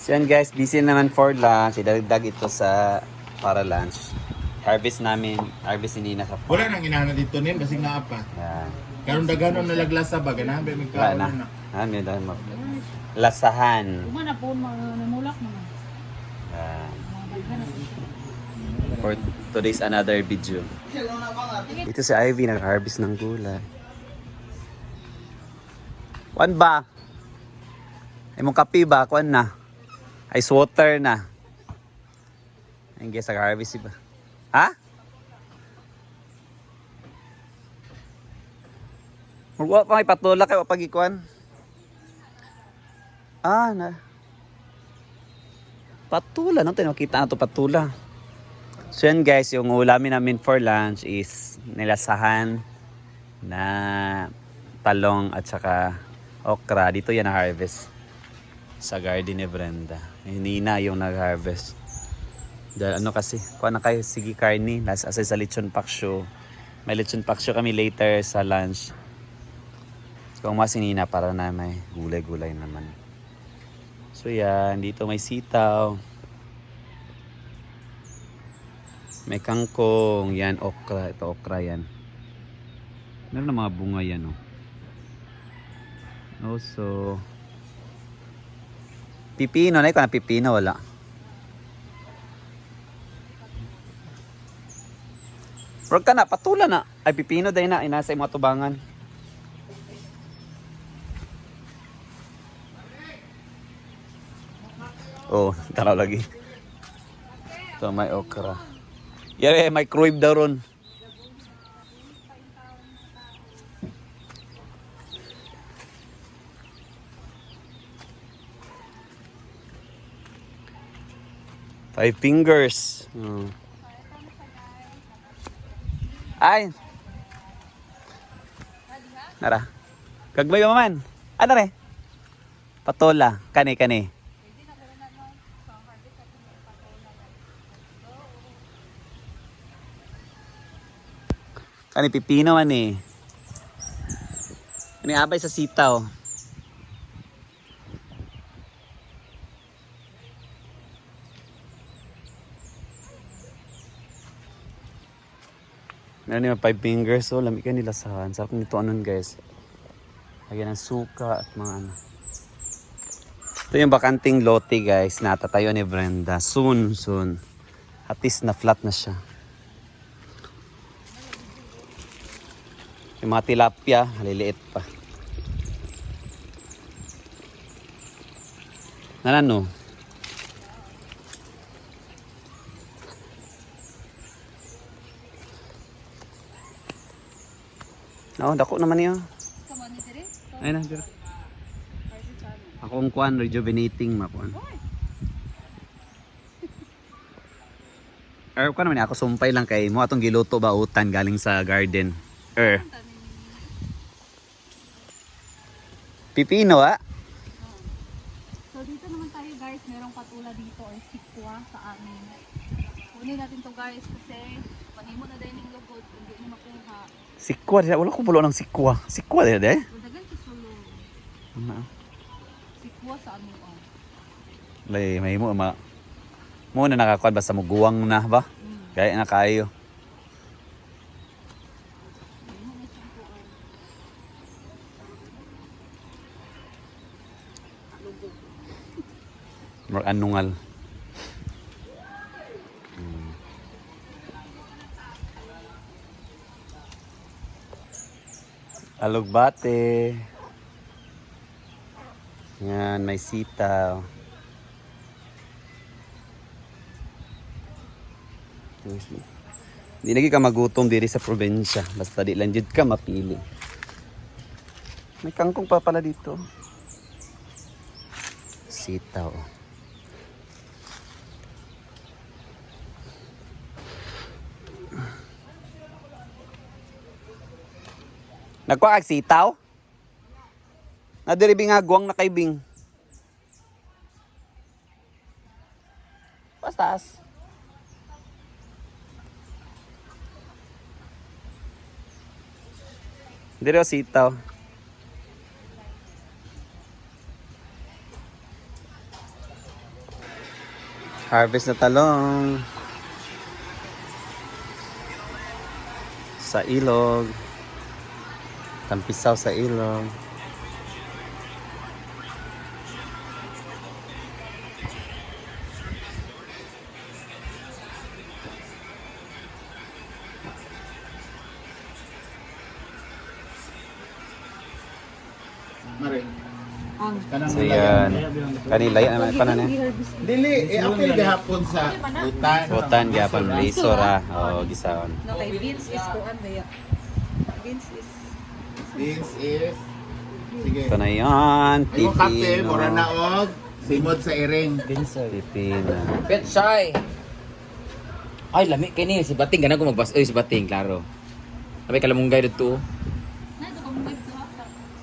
So yan guys, busy naman for lunch. Idagdag ito sa para lunch. Harvest namin, harvest ni Nina sa farm. Wala nang inana dito nin, basig na apa. Yan. Karon dagano nalaglasa ba ganabe may Wala na. kaon na. May dahil mo. Lasahan. Uma na po, namulak naman. Yan. Mga daghan na. For today's another video. Ito si Ivy, nag-harvest ng gulay. Kuan ba? Ay mong kape ba? Kuan na? Ice water na. Ayun guys, nag-harvest ba? Ha? Murwa pa may patula kayo pag-ikuan. Na. Patula, no? Makita na to patula. So yan guys, yung ulamin namin for lunch is nilasahan na talong at saka okra. Dito yan na-harvest sa garden ni Brenda. Nina yung nag-harvest. Dahil ano kasi, kuha na kayo, sige karni, last asay sa lechon paksyo. May lechon paksyo kami later sa lunch. Kung mas Nina para na may gulay-gulay naman. So yan, dito may sitaw. May kangkong, yan okra, ito okra yan. Meron na mga bunga yan oh. Also, pipino, na ikaw na pipino, wala. Wag ka na, patula na. Ay pipino dahil na, inasa yung mga tubangan. Oh, tanaw lagi. Ito may okra. Yari, microwave daw ron. Five fingers. Ay. Nara. Gagmay mo man. Ano re? Patola. Kani. Kani pipino man eh. Kani abay sa sitaw. Meron yung 5 fingers. So, lamig ka nila sa sarap nito anon guys. Lagyan ng suka at mga ano. Ito yung bakanting lote guys. Natatayo ni Brenda. Soon. At least na flat na siya. Yung mga tilapia, haliliit pa. Nanano? Dako naman niya. Ayun na, dito. Akong kuan, rejuvenating mapuan. Ko naman ako sumpay lang kay mo atong giluto ba utan galing sa garden. Pipino So dito naman tayo guys, merong patula dito or sikwa sa amin. Kunin natin to guys kasi panimo na din yung lugod kung di mo makuha. Sikwa, wala ko bulo ng sikwa. Sikwa din eh. Dagan sa sulo. Sikwa sa amin oh. Lay, may mo na nakakuan basta mo guwang na ba? Kaya na kayo. More anungal. Alugbate. Yan, may sitaw. Di lagi ka magutom diri sa probinsya. Basta di lang jud ka mapili. May kangkong pa pala dito. Sitaw. Nagkuha kag sitaw? Nadiri nga guwang na kay Bing. Pastas. Diri o sitaw. Harvest na talong. Sa ilog. Tampisaw sa ilog. Mare. Kanang So yan. Kanila yan. Paano na? Dili, apil gahapon sa utan. Botan, gapon, lisor ah. Oo, gisaon. No, kay beans is kuan ba Beans is This is sige. Ito na yan. Ang cocktail, Pipino. mura na og simod sa iring. Pipino. Pechay. Ay, lami kini si Bating kana ko magbas. Si Bating, klaro. Sabi kalamunggay dito. na ito kung wave to ha.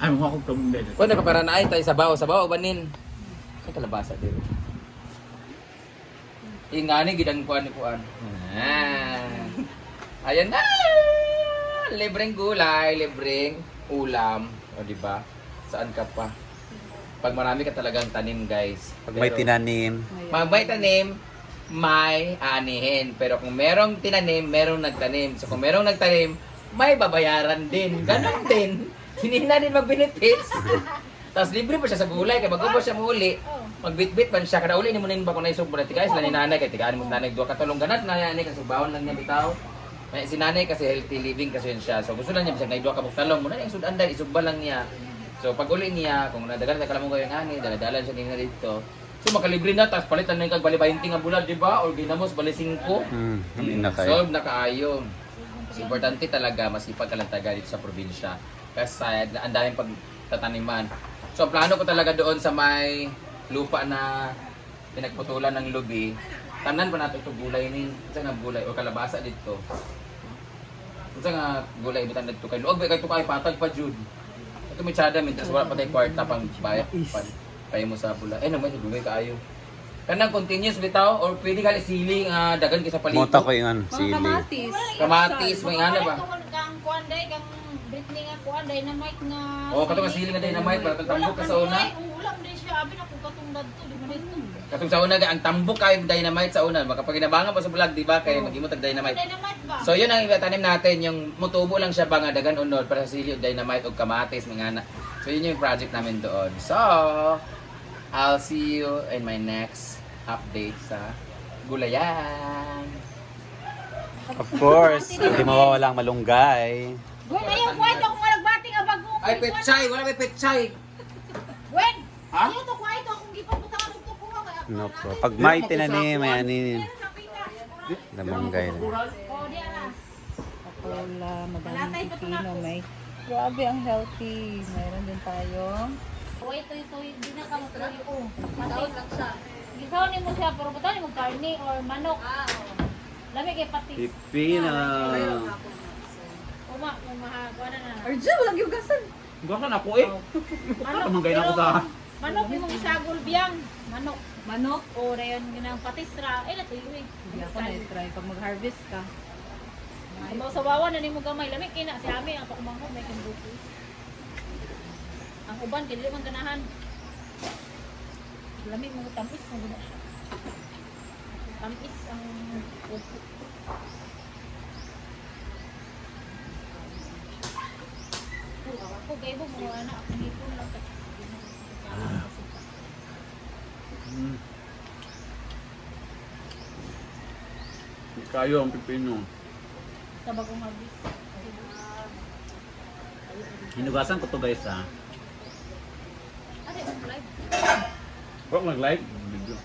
Ay, mo ako tumbe. Kung nagpapara na ay tayo sabaw banin. Ay kalabasa dito. Ingani gidang kuan ni kuan. Ayan na. Libreng gulay, libreng ulam, o di ba? Saan ka pa? Pag marami ka talagang tanim, guys. Pag may tinanim. Pag may tanim, may anihin. Pero kung merong tinanim, merong nagtanim. So kung merong nagtanim, may babayaran din. Ganon din. Hindi na din mag-benefits. Tapos libre pa siya sa gulay. Kaya bago siya muli, magbitbit pa siya. Kada uli, ni mo na yung bako na isog. Guys, lang ni nanay. Kaya tigaan mo nanay. Dua katulong ganat na yan. Kasi bawon lang niya bitaw. May si nanay kasi healthy living kasi yun siya. So gusto lang niya bisag naidwa ka talong. Muna yung sudanday, isugba lang niya. So pag uli niya, kung nadagan sa kalamong yung ani, daladalan siya nila dito. So makalibre na, tapos palitan na yung bali 20 nga bulan, di ba? Or ginamos, bali 5. Hindi na kayo. Solve na kaayo. So, importante talaga, masipag ka lang taga dito sa probinsya. Kasi ang daming pagtataniman. So ang plano ko talaga doon sa may lupa na pinagputulan ng lubi, tanan pa natin ito gulay ni, isa nga gulay o kalabasa dito. Isa nga gulay bitan dito kay luog kay tukay patag pa jud. Ito may tsada min tas wala pa tay kwarta pang bayad pan. Kaya mo sa bula. Eh naman dugay kaayo. Kanang continuous bitaw or pwede kali siling dagan kay sa palito. Mota ko yung Mga sili. kamatis. Kamatis may ano ba? Kang kuan day kang Britney nga kuan dynamite nga. Oh, kato nga siling nga dynamite para tambok ka sa una. Ulam din siya abi na ko katong dadto di man dito. Katong sa una ang tambok kay dynamite sa una. Makapaginabangan pa sa vlog, di ba? Kay magimo tag dynamite. Dynamite ba? So yun ang tanim natin, yung mutubo lang siya ba nga dagan unod para sa sili, dynamite o kamatis mga na. So yun yung project namin doon. So I'll see you in my next update sa gulayan. Of course, hindi mawawala ang malunggay. Gwen ayaw kuan ko nga nagbati nga bagong. Ay, pechay! Wala may pechay! Gwen. Ha? Ayaw to kuan ito akong gipabutangan og to kuha nga. No, po. Pag may tinanim, may anin. Namanggay na. Oh, di ana. Pakola, madaming pipino. May grabe ang healthy. Mayroon din tayo. Kuha ito di na ka magtuloy ko. Gisaon lang siya. Gisaon mo siya pero butan mo karne or manok. Lami kay patis. Pipino. Uma, kuha na. Arjun, walang yugasan. Gawin ako eh. Namanggay na ako sa... Manok yung mga sagol biyang. Manok. Manok. O rayon ginang patisra. Ay natuyo eh. Hindi ako na-try pag mag-harvest ka. Ang sa wawa na nimo gamay lamig kina si Ami ang pakumangkot may kanduko. Ang uban kay dili man ganahan. Lamig mo tamis mo guna siya. Tamis ang upo. Ako gay mo mga anak ako dito lang kasi. Kayo ang pipino. Sa bagong harvest. Hinugasan ko to guys ha. Ate, live. Huwag mag-live. Video.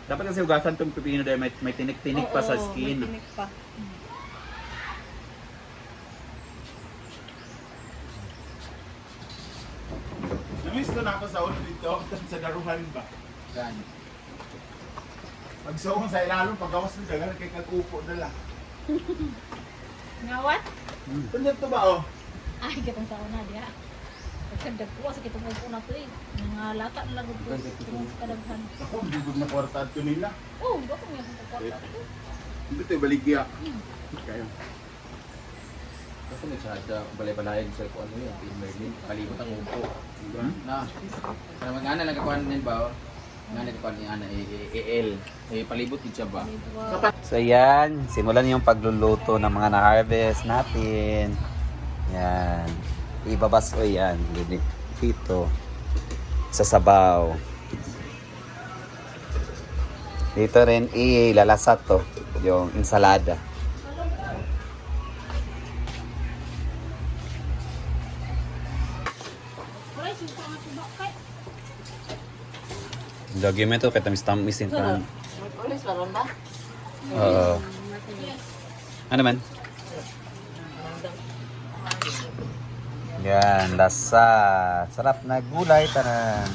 Dapat kasi hugasan itong pipino dahil may tinik-tinik pa sa skin. May tinik pa. Namiss ko na ako sa ulo dito sa daruhan ba? Gani. Pag sa ilalong, paggawas ng dagan, kay kag-upo na lang. Ngawat? Tundot to ba oh? Ay, kitong sa una diha. Pagkagdag ko sa kitong una to eh. Mga lata na lang ko sa kadaghan. Ako, bigod na kwarta to nila. Oh, dako mo yung kwarta to. Hindi tayo baligya. Kayo. Kasi may sa balay-balayan sa kung ano yun, in Merlin, kalimot ang upo. Na, para mag-ana nagkakuan din ba? Nga nagkakuan ni Ana, EL. Palibot din siya ba? So yan, simulan yung pagluluto ng mga na-harvest natin. Yan. Ibabaso yan. Dito. Sa sabaw. Dito rin ilalasa to. Yung ensalada. Lagi mo ito, kaya tamis-tamis yung pan. Ulis pa ron ba? Oo. Ano man? Yan, lasa. Sarap na gulay, tanan.